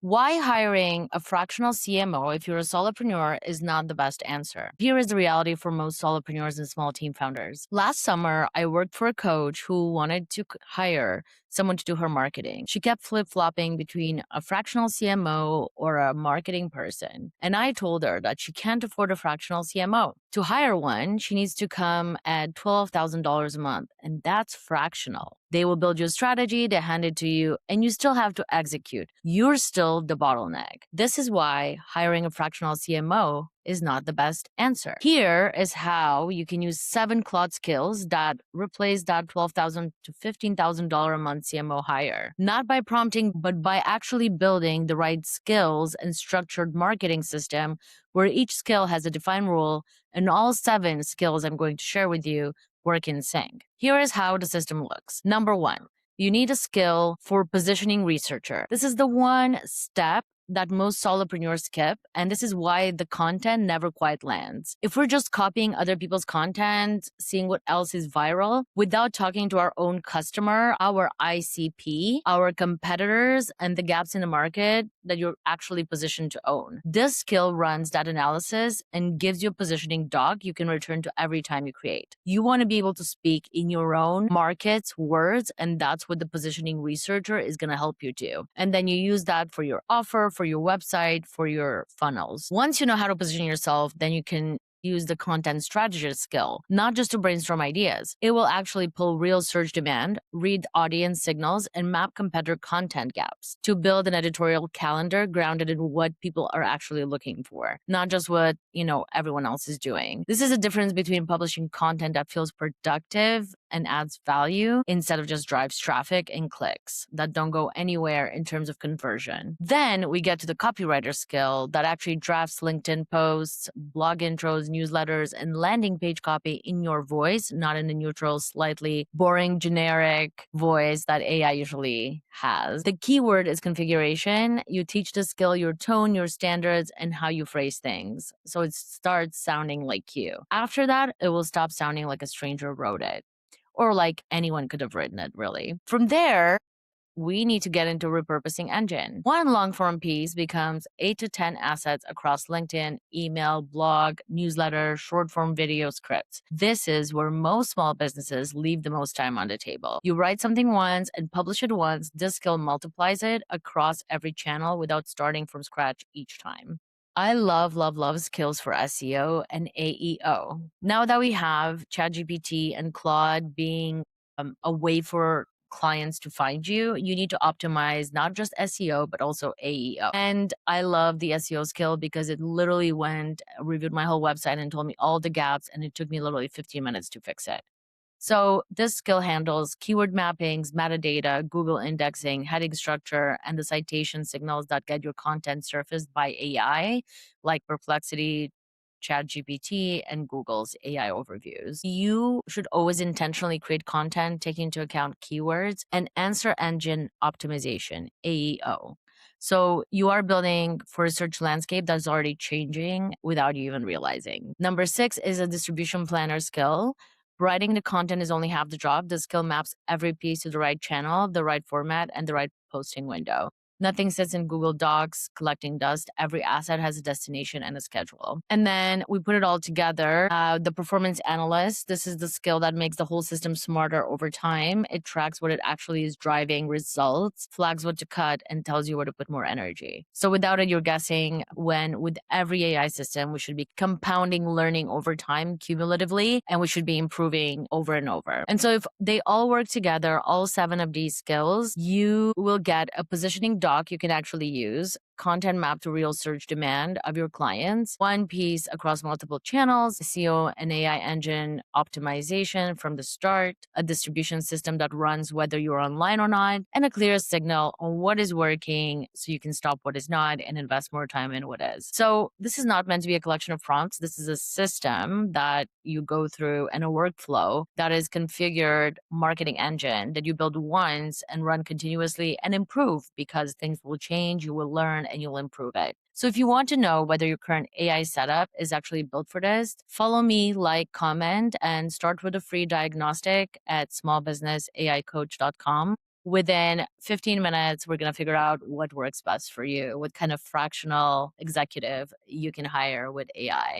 Why hiring a fractional CMO if you're a solopreneur is not the best answer. Here is the reality for most solopreneurs and small team founders. Last summer, I worked for a coach who wanted to hire someone to do her marketing. She kept flip-flopping between a fractional CMO or a marketing person. And I told her that she can't afford a fractional CMO. To hire one, she needs to come at $12,000 a month, and that's fractional. They will build your strategy, they hand it to you, and you still have to execute. You're still the bottleneck. This is why hiring a fractional CMO is not the best answer. Here is how you can use 7 Claude skills that replace that $12,000 to $15,000 a month CMO hire. Not by prompting, but by actually building the right skills and structured marketing system where each skill has a defined role, and all 7 skills I'm going to share with you work in sync. Here is how the system looks. Number 1, you need a skill for positioning researcher. This is the one step that most solopreneurs skip, and this is why the content never quite lands. If we're just copying other people's content, seeing what else is viral, without talking to our own customer, our ICP, our competitors, and the gaps in the market that you're actually positioned to own. This skill runs that analysis and gives you a positioning doc you can return to every time you create. You want to be able to speak in your own market's words, and that's what the positioning researcher is going to help you do. And then you use that for your offer, for your website, for your funnels. Once you know how to position yourself, then you can use the content strategist skill, not just to brainstorm ideas. It will actually pull real search demand, read audience signals, and map competitor content gaps to build an editorial calendar grounded in what people are actually looking for, not just what, everyone else is doing. This is a difference between publishing content that feels productive and adds value instead of just drives traffic and clicks that don't go anywhere in terms of conversion. Then we get to the copywriter skill that actually drafts LinkedIn posts, blog intros, newsletters, and landing page copy in your voice, not in a neutral, slightly boring, generic voice that AI usually has. The keyword is configuration. You teach the skill your tone, your standards, and how you phrase things, so it starts sounding like you. After that, it will stop sounding like a stranger wrote it, or like anyone could have written it, really. From there, we need to get into repurposing engine. One long form piece becomes 8 to 10 assets across LinkedIn, email, blog, newsletter, short form video scripts. This is where most small businesses leave the most time on the table. You write something once and publish it once. This skill multiplies it across every channel without starting from scratch each time. I love, love, love skills for SEO and AEO. Now that we have ChatGPT and Claude being a way for clients to find you, you need to optimize not just SEO, but also AEO. And I love the SEO skill because it literally reviewed my whole website and told me all the gaps, and it took me literally 15 minutes to fix it. So this skill handles keyword mappings, metadata, Google indexing, heading structure, and the citation signals that get your content surfaced by AI, like Perplexity, ChatGPT, and Google's AI overviews. You should always intentionally create content taking into account keywords and answer engine optimization, AEO. So you are building for a search landscape that's already changing without you even realizing. Number 6 is a distribution planner skill. Writing the content is only half the job. The skill maps every piece to the right channel, the right format, and the right posting window. Nothing sits in Google Docs collecting dust. Every asset has a destination and a schedule. And then we put it all together. The performance analyst, this is the skill that makes the whole system smarter over time. It tracks what it actually is driving results, flags what to cut, and tells you where to put more energy. So without it, you're guessing, when with every AI system, we should be compounding learning over time cumulatively, and we should be improving over and over. And so if they all work together, all 7 of these skills, you will get a positioning doc you can actually use, content map to real search demand of your clients, one piece across multiple channels, SEO and AI engine optimization from the start, a distribution system that runs whether you're online or not, and a clear signal on what is working so you can stop what is not and invest more time in what is. So this is not meant to be a collection of prompts. This is a system that you go through and a workflow that is configured marketing engine that you build once and run continuously and improve, because things will change, you will learn, and you'll improve it. So if you want to know whether your current AI setup is actually built for this, follow me, like, comment, and start with a free diagnostic at smallbusinessaicoach.com. Within 15 minutes, we're going to figure out what works best for you, what kind of fractional executive you can hire with AI.